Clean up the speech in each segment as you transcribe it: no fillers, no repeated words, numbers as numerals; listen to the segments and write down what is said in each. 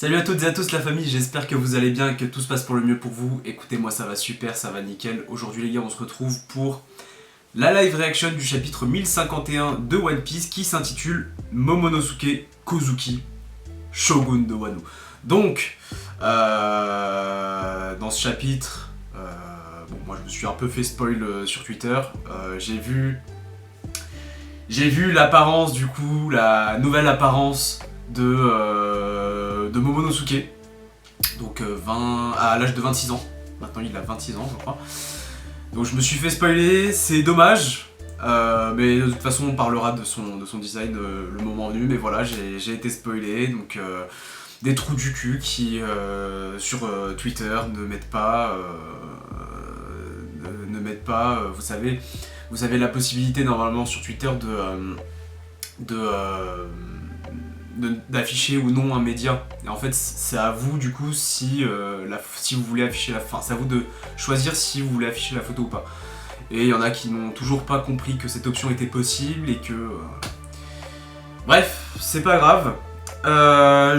Salut à toutes et à tous la famille, j'espère que vous allez bien et que tout se passe pour le mieux pour vous. Écoutez, moi ça va super, ça va nickel. Aujourd'hui les gars, on se retrouve pour la live reaction du chapitre 1051 de One Piece qui s'intitule Momonosuke Kozuki, Shogun de Wano. Donc, dans ce chapitre, moi je me suis un peu fait spoil sur Twitter. J'ai vu l'apparence du coup, la nouvelle apparence de Momonosuke, donc à l'âge de 26 ans, maintenant il a 26 ans je crois, donc je me suis fait spoiler, c'est dommage, mais de toute façon on parlera de son design le moment venu, mais voilà, j'ai été spoilé, donc des trous du cul qui sur Twitter ne mettent pas, vous avez la possibilité normalement sur Twitter d'afficher ou non un média, et en fait c'est à vous du coup si vous voulez afficher c'est à vous de choisir si vous voulez afficher la photo ou pas, et il y en a qui n'ont toujours pas compris que cette option était possible et que bref, c'est pas grave.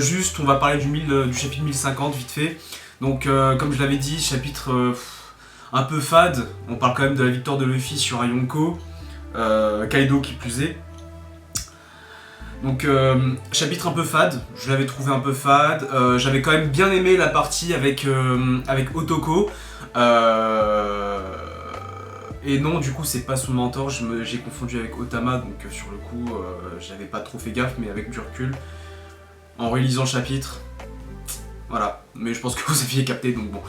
Juste on va parler du chapitre 1050 vite fait. Donc comme je l'avais dit, chapitre un peu fade, on parle quand même de la victoire de Luffy sur un Yonko, Kaido qui plus est. Donc chapitre un peu fade, je l'avais trouvé un peu fade, j'avais quand même bien aimé la partie avec Otoko, et non du coup c'est pas son mentor, j'ai confondu avec Otama, donc sur le coup j'avais pas trop fait gaffe, mais avec du recul, en relisant le chapitre, voilà, mais je pense que vous aviez capté, donc bon.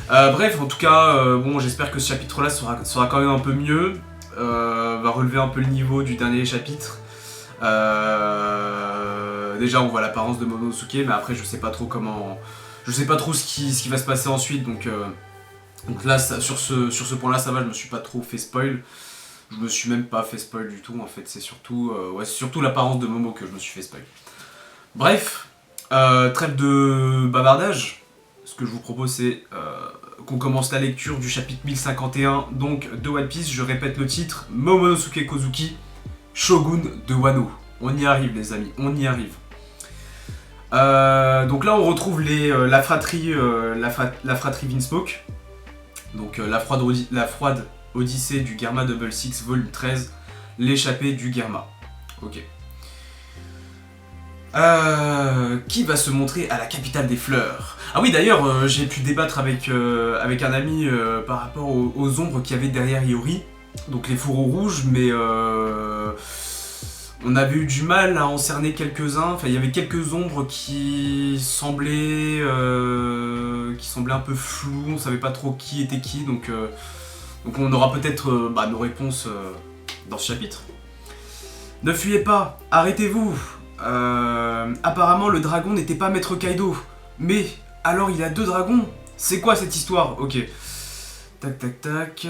Bref, en tout cas, bon, j'espère que ce chapitre là sera quand même un peu mieux, va relever un peu le niveau du dernier chapitre. Déjà on voit l'apparence de Momonosuke, mais après je sais pas trop ce qui va se passer ensuite, donc là sur ce point là ça va, je me suis pas trop fait spoil, je me suis même pas fait spoil du tout en fait, c'est surtout l'apparence de Momo que je me suis fait spoil. Bref, trêve de bavardage, ce que je vous propose c'est qu'on commence la lecture du chapitre 1051 donc de One Piece. Je répète le titre, Momonosuke Kozuki, Shogun de Wano. On y arrive les amis, on y arrive. Donc là on retrouve la fratrie Vinsmoke. Donc la froide odyssée du Germa Double Six volume 13, l'échappée du Germa. Ok. Qui va se montrer à la capitale des fleurs? Ah oui d'ailleurs j'ai pu débattre avec un ami par rapport aux ombres qu'il y avait derrière Iori. Donc les fourreaux rouges, mais on avait eu du mal à en cerner quelques-uns. Enfin, il y avait quelques ombres qui semblaient un peu floues. On savait pas trop qui était qui, donc on aura peut-être nos réponses dans ce chapitre. Ne fuyez pas, arrêtez-vous. Apparemment, le dragon n'était pas Maître Kaido. Mais alors, il a deux dragons. C'est quoi cette histoire? Ok. Tac, tac, tac.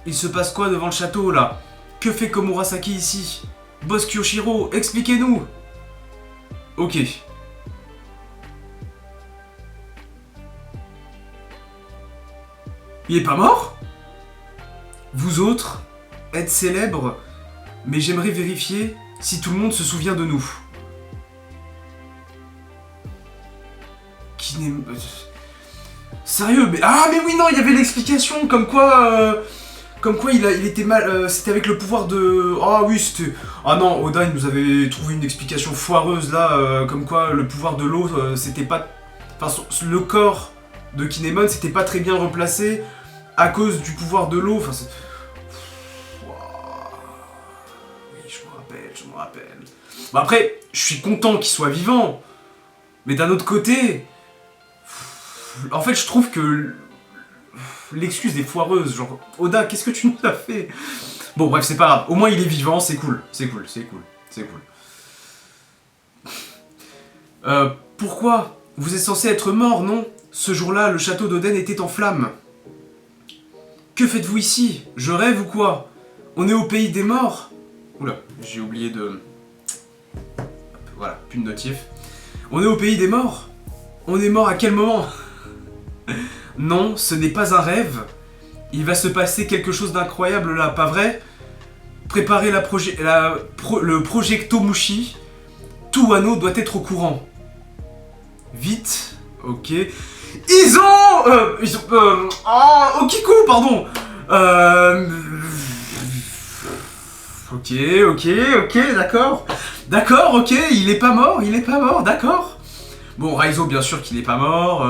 Il se passe quoi devant le château là? Que fait Komurasaki ici? Boss Kyoshiro, expliquez-nous. Ok. Il est pas mort? Vous autres êtes célèbres, mais j'aimerais vérifier si tout le monde se souvient de nous. Qui n'est... Sérieux, mais... Ah mais oui non, il y avait l'explication, comme quoi il était mal, c'était avec le pouvoir de... Ah oui, c'était... Ah non, Oda il nous avait trouvé une explication foireuse là, comme quoi le pouvoir de l'eau, c'était pas... Enfin, le corps de Kinemon, c'était pas très bien replacé à cause du pouvoir de l'eau, enfin... Oui, je me rappelle. Bon après, je suis content qu'il soit vivant, mais d'un autre côté... En fait, je trouve que... L'excuse est foireuse, genre, Oda, qu'est-ce que tu nous as fait? Bon, bref, c'est pas grave. Au moins, il est vivant, c'est cool. Pourquoi? Vous êtes censé être mort, non? Ce jour-là, le château d'Oden était en flammes. Que faites-vous ici? Je rêve ou quoi? On est au pays des morts? Oula, j'ai oublié de... Voilà, plus de notif. On est au pays des morts? On est mort à quel moment? Non, ce n'est pas un rêve. Il va se passer quelque chose d'incroyable là, pas vrai? Préparez le Projecto Mushi. Tout Wano doit être au courant. Vite. Ok. Ils ont... oh, Okiku, pardon. Ok, d'accord. D'accord, ok, il est pas mort, d'accord. Bon, Raizo, bien sûr qu'il est pas mort.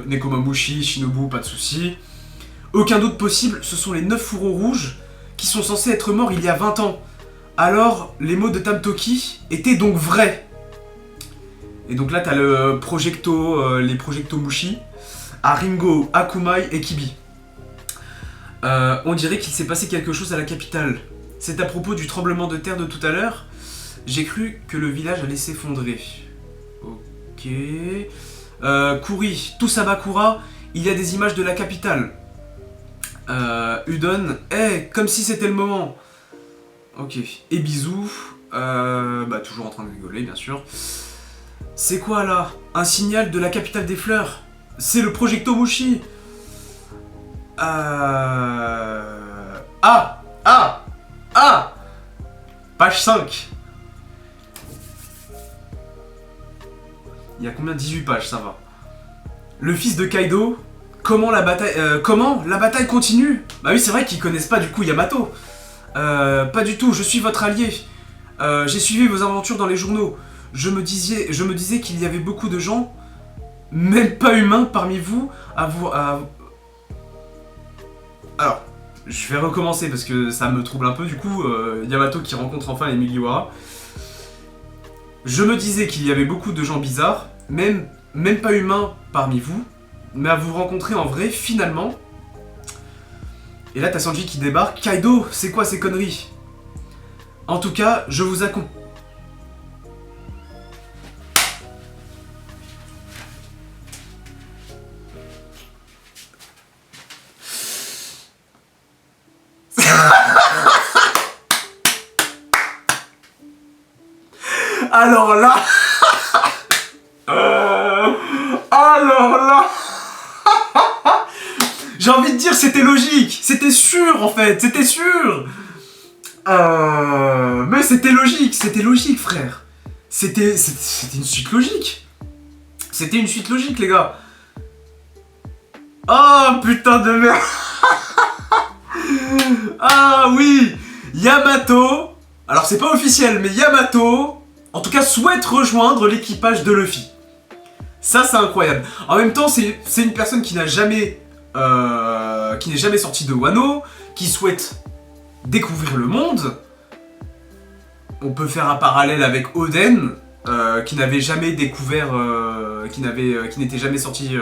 Nekomamushi, Shinobu, pas de soucis. Aucun doute possible, ce sont les 9 fourreaux rouges qui sont censés être morts il y a 20 ans. Alors, les mots de Tamtoki étaient donc vrais. Et donc là, t'as le les projecto-mushi, Aringo, Akumai et Kibi. On dirait qu'il s'est passé quelque chose à la capitale. C'est à propos du tremblement de terre de tout à l'heure. J'ai cru que le village allait s'effondrer. Ok. Kuri, Tusabakura, il y a des images de la capitale. Udon, comme si c'était le moment. Ok. Et bisous. Toujours en train de rigoler, bien sûr. C'est quoi là? Un signal de la capitale des fleurs. C'est le Projecto-Mushi. Page 5. Il y a combien? 18 pages, ça va. Le fils de Kaido. Comment la bataille continue? Bah oui, c'est vrai qu'ils connaissent pas du coup Yamato. Pas du tout, je suis votre allié. J'ai suivi vos aventures dans les journaux. Je me disais qu'il y avait beaucoup de gens, même pas humains parmi vous, Alors, je vais recommencer parce que ça me trouble un peu du coup. Yamato qui rencontre enfin les Mugiwara. Je me disais qu'il y avait beaucoup de gens bizarres, même pas humains parmi vous, mais à vous rencontrer en vrai, finalement. Et là, t'as Sanji qui débarque. Kaido, c'est quoi ces conneries? En tout cas, je vous accompagne. Alors là... Alors là... J'ai envie de dire c'était logique, c'était sûr en fait, c'était sûr. Mais c'était logique frère. C'était une suite logique. C'était une suite logique les gars. Oh putain de merde. Ah oui, Yamato. Alors c'est pas officiel mais Yamato, en tout cas souhaite rejoindre l'équipage de Luffy. Ça c'est incroyable. En même temps c'est une personne qui n'a jamais... qui n'est jamais sorti de Wano, qui souhaite découvrir le monde. On peut faire un parallèle avec Oden, qui n'avait jamais découvert, qui n'était jamais sorti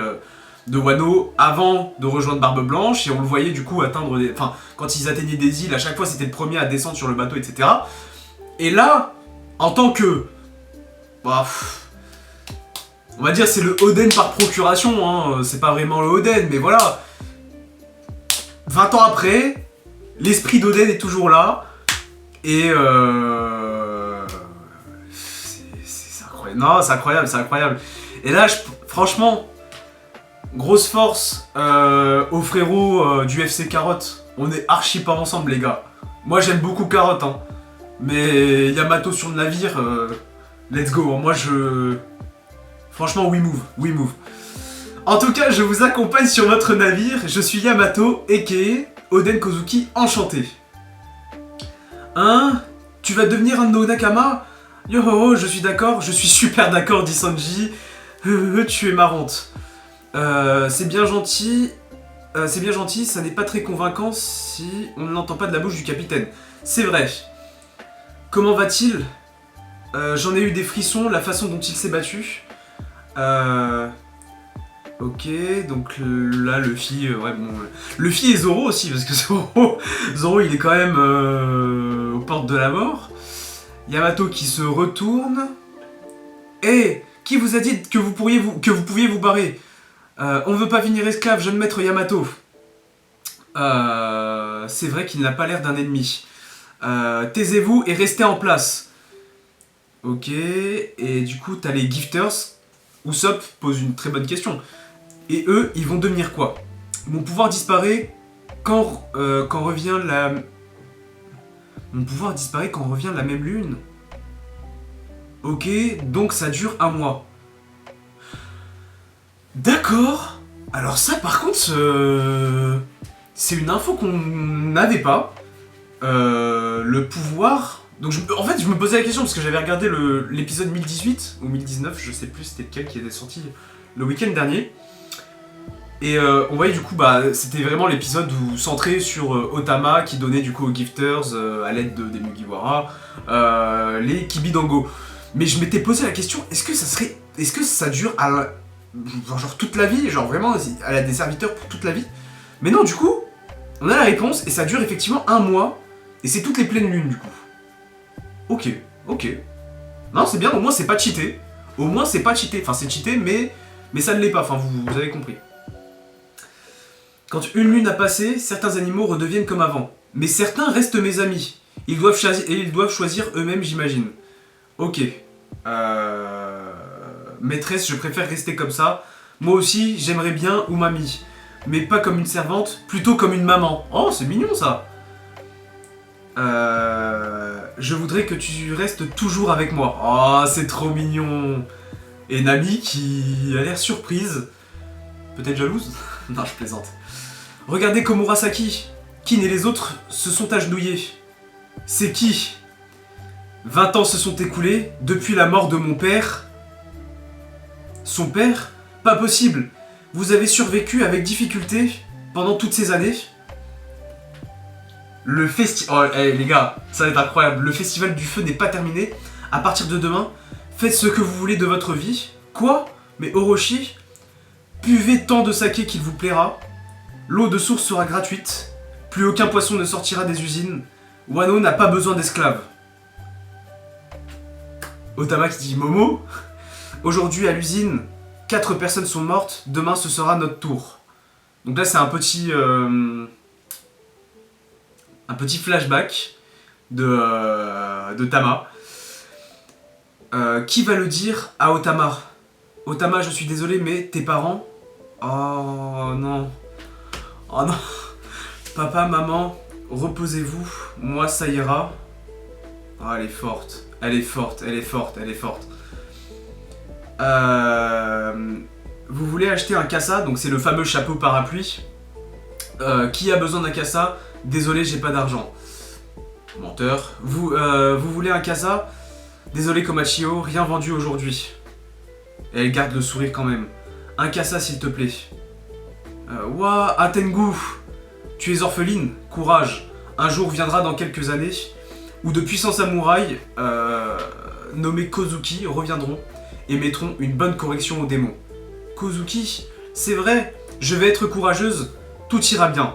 de Wano avant de rejoindre Barbe Blanche, et on le voyait du coup atteindre des... Enfin, quand ils atteignaient des îles, à chaque fois c'était le premier à descendre sur le bateau, etc. Et là, en tant que... on va dire c'est le Oden par procuration, hein. C'est pas vraiment le Oden, mais voilà. 20 ans après, l'esprit d'Oden est toujours là, et c'est incroyable. Non, c'est incroyable. Et là, franchement, grosse force aux frérots du FC Carotte. On est archi pas ensemble, les gars. Moi, j'aime beaucoup Carotte, hein. Mais Yamato sur le navire, let's go. Moi, franchement, we move. En tout cas, je vous accompagne sur votre navire. Je suis Yamato, a.k.a. Oden Kozuki, enchanté. Hein? Tu vas devenir un de nos Nakama? Yo, je suis d'accord, je suis super d'accord, dit Sanji. Tu es marrante. C'est bien gentil, ça n'est pas très convaincant si on ne l'entend pas de la bouche du capitaine. C'est vrai. Comment va-t-il? J'en ai eu des frissons, la façon dont il s'est battu. Ok, donc là, Luffy, Luffy et Zoro aussi, parce que Zoro il est quand même aux portes de la mort. Yamato qui se retourne. Qui vous a dit que vous pouviez vous barrer? On ne veut pas finir esclave, jeune maître Yamato. C'est vrai qu'il n'a pas l'air d'un ennemi. Taisez-vous et restez en place. Ok, et du coup, t'as les gifters. Usopp pose une très bonne question. Et eux, ils vont devenir quoi? Mon pouvoir disparaît quand revient la... Mon pouvoir disparaît quand revient la même lune. Ok, donc ça dure un mois. D'accord. Alors ça par contre, c'est une info qu'on n'avait pas. Le pouvoir... Donc en fait je me posais la question parce que j'avais regardé l'épisode 1018 ou 1019, je sais plus c'était lequel qui était sorti le week-end dernier. Et on voyait du coup, c'était vraiment l'épisode centré sur Otama qui donnait du coup aux gifters à l'aide des Mugiwara les Kibidango. Mais je m'étais posé la question, est-ce que ça dure genre toute la vie, genre vraiment elle a des serviteurs pour toute la vie? Mais non, du coup, on a la réponse et ça dure effectivement 1 mois et c'est toutes les pleines lunes du coup. Ok. Non, c'est bien, au moins c'est pas cheaté. Au moins c'est pas cheaté, enfin c'est cheaté mais ça ne l'est pas, enfin vous avez compris. Quand une lune a passé, certains animaux redeviennent comme avant. Mais certains restent mes amis. Ils doivent choisir eux-mêmes, j'imagine. Ok. Maîtresse, je préfère rester comme ça. Moi aussi, j'aimerais bien umami. Mais pas comme une servante, plutôt comme une maman. Oh, c'est mignon ça. Je voudrais que tu restes toujours avec moi. Oh, c'est trop mignon. Et Nami qui a l'air surprise. Peut-être jalouse? Non, je plaisante. Regardez Komurasaki. Kin et les autres se sont agenouillés. C'est qui? 20 ans se sont écoulés depuis la mort de mon père. Son père? Pas possible. Vous avez survécu avec difficulté pendant toutes ces années. Le festival... Oh, les gars, ça va être incroyable. Le festival du feu n'est pas terminé. À partir de demain, faites ce que vous voulez de votre vie. Quoi? Mais Orochi, buvez tant de saké qu'il vous plaira. L'eau de source sera gratuite. Plus aucun poisson ne sortira des usines. Wano n'a pas besoin d'esclaves. Otama qui dit Momo. Aujourd'hui à l'usine, 4 personnes sont mortes. Demain ce sera notre tour. Donc là c'est un petit flashback de Tama. Qui va le dire à Otama? Otama, je suis désolé, mais tes parents... Oh non. Oh non. Papa, maman, reposez-vous. Moi, ça ira. Oh, elle est forte. Elle est forte, elle est forte, elle est forte. Vous voulez acheter un kassa, donc c'est le fameux chapeau parapluie. Qui a besoin d'un kassa? Désolé, j'ai pas d'argent. Menteur. Vous voulez un kassa? Désolé Komachio, rien vendu aujourd'hui. Et elle garde le sourire quand même. Un kassa s'il te plaît. Ouah, Atengu, tu es orpheline, courage. Un jour viendra dans quelques années où de puissants samouraïs nommés Kozuki reviendront et mettront une bonne correction aux démons. Kozuki, c'est vrai, je vais être courageuse, tout ira bien.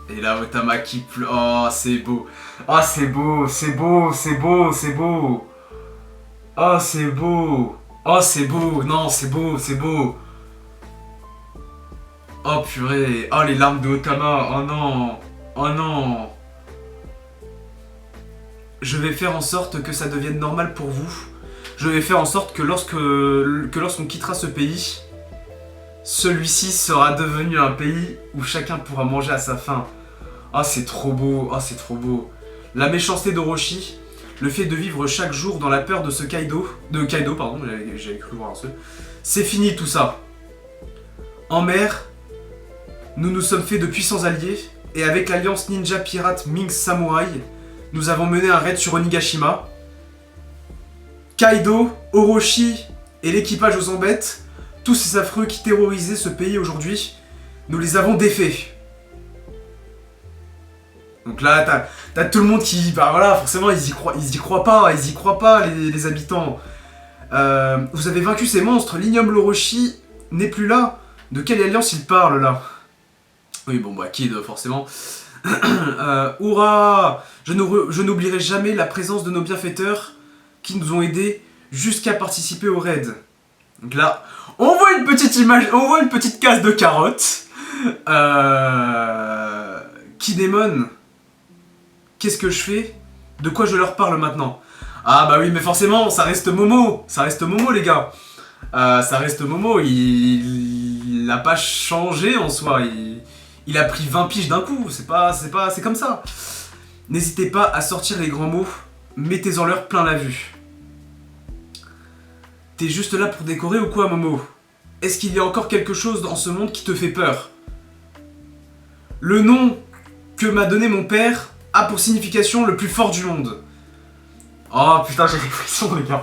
Et là, Otama qui pleure. Oh, c'est beau. Oh, c'est beau, c'est beau, c'est beau, c'est beau. Oh, c'est beau. Oh, c'est beau. Non, c'est beau, c'est beau. Oh, purée. Oh, les larmes de Otama. Oh non. Oh non. Je vais faire en sorte que ça devienne normal pour vous. Je vais faire en sorte que lorsqu'on quittera ce pays, celui-ci sera devenu un pays où chacun pourra manger à sa faim. Ah, c'est trop beau, ah, c'est trop beau. La méchanceté d'Orochi, le fait de vivre chaque jour dans la peur de Kaido, pardon, j'avais cru voir un seul. C'est fini tout ça. En mer, nous nous sommes fait de puissants alliés, et avec l'alliance ninja pirate Ming Samurai, nous avons mené un raid sur Onigashima. Kaido, Orochi et l'équipage aux embêtes, tous ces affreux qui terrorisaient ce pays aujourd'hui, nous les avons défaits. Donc là, t'as tout le monde qui... Bah voilà, forcément, ils y croient pas, les habitants. Vous avez vaincu ces monstres, l'ignoble Orochi n'est plus là. De quelle alliance il parle, là? Oui, bon, bah, Kid, forcément. Hurrah! Je n'oublierai jamais la présence de nos bienfaiteurs qui nous ont aidés jusqu'à participer au raid. Donc là, on voit une petite image, on voit une petite case de carottes. Kinemon, qu'est-ce que je fais? De quoi je leur parle maintenant? Ah bah oui, mais forcément, ça reste Momo. Ça reste Momo, les gars. Ça reste Momo, il a pas changé en soi. Il a pris 20 piges d'un coup, c'est comme ça. N'hésitez pas à sortir les grands mots, mettez-en leur plein la vue. T'es juste là pour décorer ou quoi, Momo? Est-ce qu'il y a encore quelque chose dans ce monde qui te fait peur? Le nom que m'a donné mon père a pour signification le plus fort du monde. Oh putain, j'ai des frissons, les gars.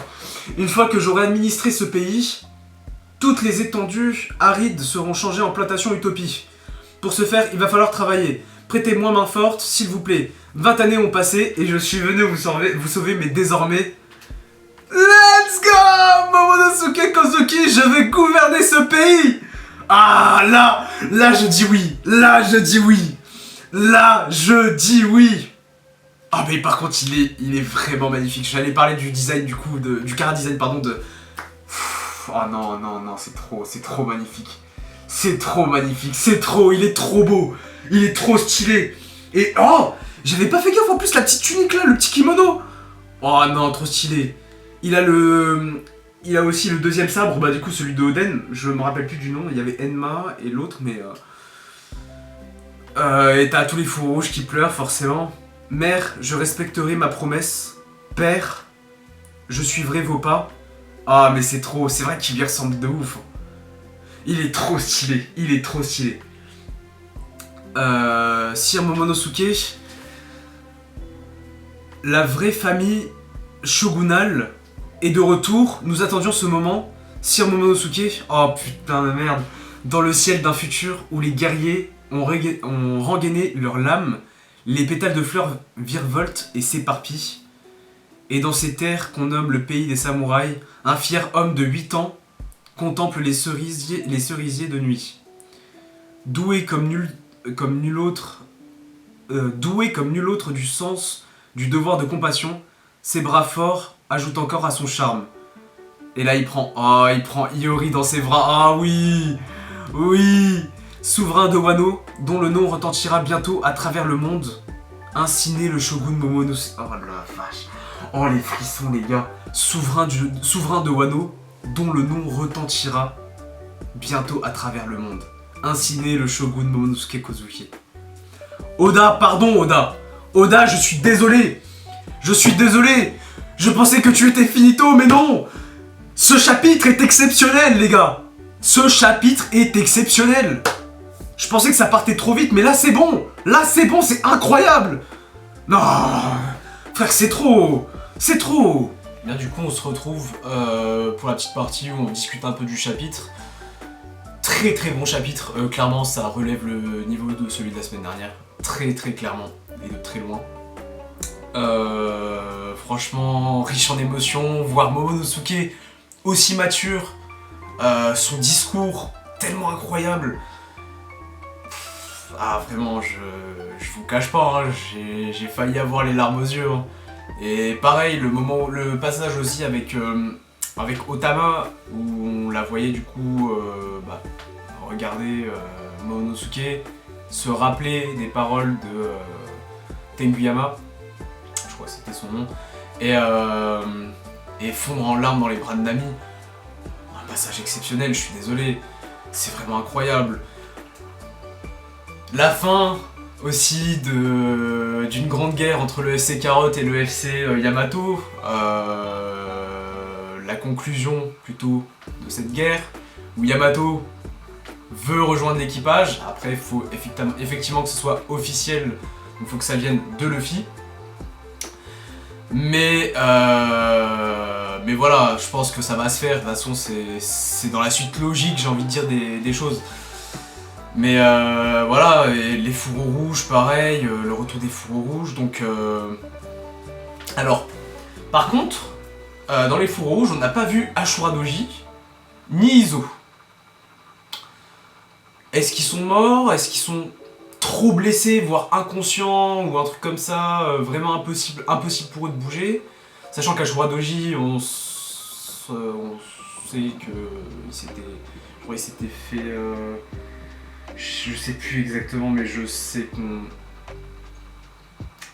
Une fois que j'aurai administré ce pays, toutes les étendues arides seront changées en plantations utopie. Pour ce faire, il va falloir travailler. Prêtez-moi main forte, s'il vous plaît. 20 années ont passé et je suis venu vous sauver, mais désormais... Let's go! Momonosuke Kozuki, je vais gouverner ce pays! Ah, là je dis oui. Là je dis oui. Là je dis oui. Ah mais par contre il est vraiment magnifique. J'allais parler du design du coup, du chara-design pardon de... Oh non, c'est trop magnifique. C'est trop magnifique, il est trop beau. Il est trop stylé. Et oh, j'avais pas fait gaffe en plus la petite tunique là, le petit kimono. Oh non, trop stylé. Il a aussi le deuxième sabre, bah du coup celui de Oden, je me rappelle plus du nom, il y avait Enma et l'autre, mais... et t'as tous les fours rouges qui pleurent, forcément. Mère, je respecterai ma promesse. Père, je suivrai vos pas. Ah mais c'est vrai qu'il lui ressemble de ouf. Il est trop stylé, Sir Momonosuke, la vraie famille shogunale est de retour, nous attendions ce moment. Sir Momonosuke, oh putain de merde, dans le ciel d'un futur où les guerriers ont rengainé leurs lames, les pétales de fleurs virevoltent et s'éparpillent. Et dans ces terres qu'on nomme le pays des samouraïs, un fier homme de 8 ans contemple les cerisiers de nuit. Doué comme nul autre du sens du devoir de compassion, ses bras forts ajoutent encore à son charme. Et là il prend Iori dans ses bras. Ah oui, souverain de Wano, dont le nom retentira bientôt à travers le monde. Ainsi naît le shogun Momonosuke. Oh la vache. Oh les frissons les gars. Souverain de Wano, dont le nom retentira bientôt à travers le monde. Ainsi naît le shogun Momonosuke Kozuki. Oda, pardon Oda. Oda, je suis désolé. Je pensais que tu étais finito, mais non. Ce chapitre est exceptionnel, les gars. Ce chapitre est exceptionnel. Je pensais que ça partait trop vite, mais là c'est bon. C'est incroyable. Non, frère, c'est trop. Bien, du coup, on se retrouve pour la petite partie où on discute un peu du chapitre. Très très bon chapitre. Clairement, ça relève le niveau de celui de la semaine dernière. Très très clairement et de très loin. Franchement, riche en émotions. Voir Momonosuke aussi mature. Son discours tellement incroyable. Ah vraiment, je vous cache pas, hein, j'ai failli avoir les larmes aux yeux. Hein. Et pareil, le passage aussi avec Otama, où on la voyait du coup regarder Momonosuke, se rappeler des paroles de Tenguyama, je crois que c'était son nom, et fondre en larmes dans les bras de Nami. Un passage exceptionnel, je suis désolé, c'est vraiment incroyable. La fin aussi d'une grande guerre entre le FC Carotte et le FC Yamato. La conclusion plutôt de cette guerre, où Yamato veut rejoindre l'équipage. Après, il faut effectivement que ce soit officiel, donc il faut que ça vienne de Luffy. Mais voilà, je pense que ça va se faire. De toute façon, c'est dans la suite logique, j'ai envie de dire, des choses. Mais voilà, et les fourreaux rouges, pareil, le retour des fourreaux rouges, donc... Alors, par contre, dans les fourreaux rouges, on n'a pas vu Ashura Doji, ni Izo. Est-ce qu'ils sont morts? Est-ce qu'ils sont trop blessés, voire inconscients, ou un truc comme ça, vraiment impossible pour eux de bouger? Sachant qu'Ashura Doji, on sait qu'il s'était fait... Je sais plus exactement, mais je sais qu'on...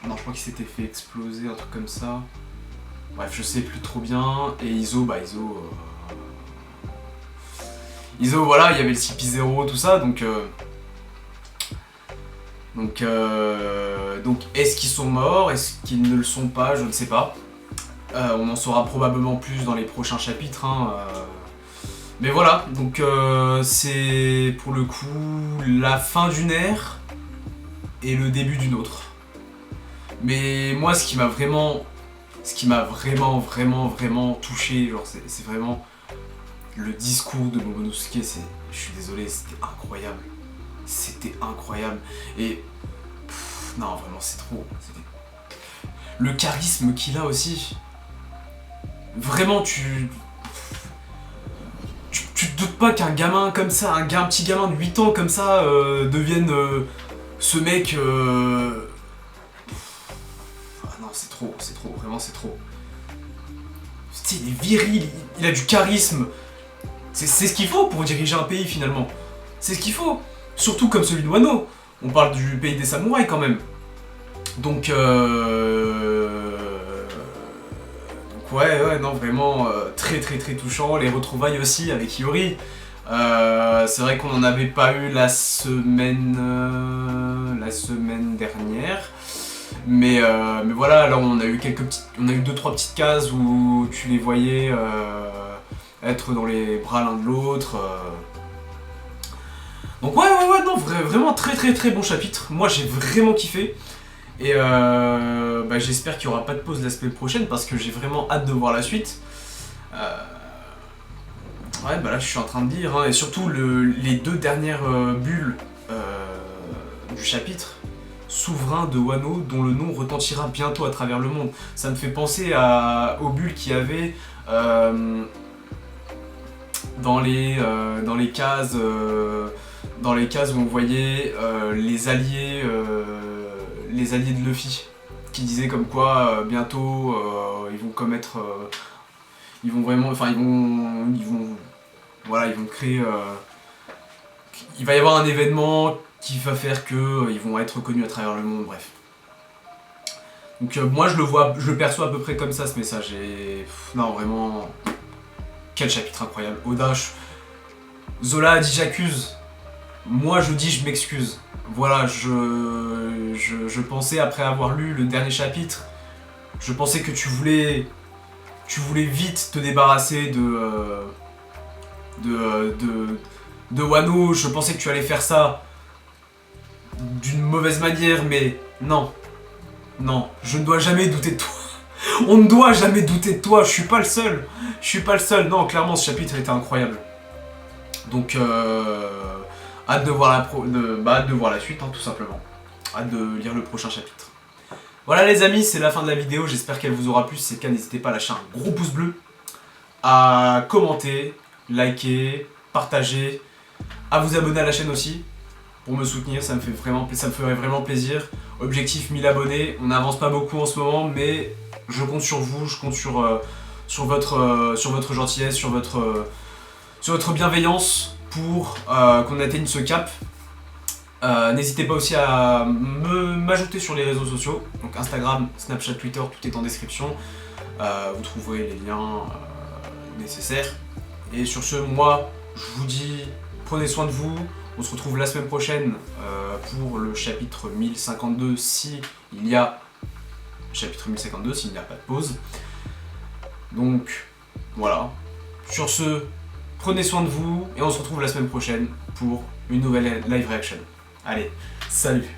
Non, je crois qu'il s'était fait exploser, un truc comme ça. Bref, je sais plus trop bien. Et Izo, Izo, voilà, il y avait le CP0, tout ça, donc est-ce qu'ils sont morts? Est-ce qu'ils ne le sont pas? Je ne sais pas. On en saura probablement plus dans les prochains chapitres. Hein, mais voilà, donc c'est pour le coup la fin d'une ère et le début d'une autre. Mais moi, ce qui m'a vraiment touché, genre c'est vraiment le discours de Momonosuke. Je suis désolé, c'était incroyable. C'était incroyable. Et non, vraiment, c'est trop. Le charisme qu'il a aussi. Vraiment, tu te doutes pas qu'un gamin comme ça, un petit gamin de 8 ans comme ça, devienne ce mec. Ah non, c'est trop, vraiment c'est trop. Il est viril, il a du charisme. C'est ce qu'il faut pour diriger un pays finalement. C'est ce qu'il faut. Surtout comme celui de Wano. On parle du pays des samouraïs quand même. Donc ouais, non, vraiment très touchant. Les retrouvailles aussi avec Iori. C'est vrai qu'on n'en avait pas eu la semaine dernière. Mais voilà, là on a eu 2-3 petites cases où tu les voyais être dans les bras l'un de l'autre. Donc ouais, non, vraiment très bon chapitre. Moi j'ai vraiment kiffé. Et j'espère qu'il n'y aura pas de pause la semaine prochaine parce que j'ai vraiment hâte de voir la suite. Ouais, bah là je suis en train de lire, hein, et surtout les 2 dernières bulles du chapitre, Souverain de Wano, dont le nom retentira bientôt à travers le monde. Ça me fait penser aux bulles qu'il y avait dans les cases où on voyait les alliés de Luffy, qui disaient comme quoi bientôt ils vont commettre, ils vont créer, il va y avoir un événement qui va faire que ils vont être reconnus à travers le monde, bref. Donc moi je le perçois à peu près comme ça, ce message. Et non, vraiment, quel chapitre incroyable. Oda, Zola a dit j'accuse, moi je dis je m'excuse. Voilà, je pensais, après avoir lu le dernier chapitre, je pensais que tu voulais vite te débarrasser de Wano. Je pensais que tu allais faire ça d'une mauvaise manière, mais non, je ne dois jamais douter de toi. On ne doit jamais douter de toi, je suis pas le seul. Non, clairement, ce chapitre était incroyable. Donc, hâte de voir la suite, hein, tout simplement. Hâte de lire le prochain chapitre. Voilà les amis, c'est la fin de la vidéo, j'espère qu'elle vous aura plu. Si c'est le cas, n'hésitez pas à lâcher un gros pouce bleu, à commenter, liker, partager, à vous abonner à la chaîne aussi, pour me soutenir, ça me ferait vraiment plaisir. Objectif 1000 abonnés, on n'avance pas beaucoup en ce moment, mais je compte sur vous, je compte sur votre gentillesse, sur votre bienveillance pour qu'on atteigne ce cap. N'hésitez pas aussi à m'ajouter sur les réseaux sociaux, donc Instagram, Snapchat, Twitter, tout est en description. Vous trouverez les liens nécessaires. Et sur ce, moi, je vous dis, prenez soin de vous. On se retrouve la semaine prochaine pour le chapitre 1052, s'il y a chapitre 1052, s'il n'y a pas de pause. Donc, voilà. Sur ce, prenez soin de vous et on se retrouve la semaine prochaine pour une nouvelle live reaction. Allez, salut!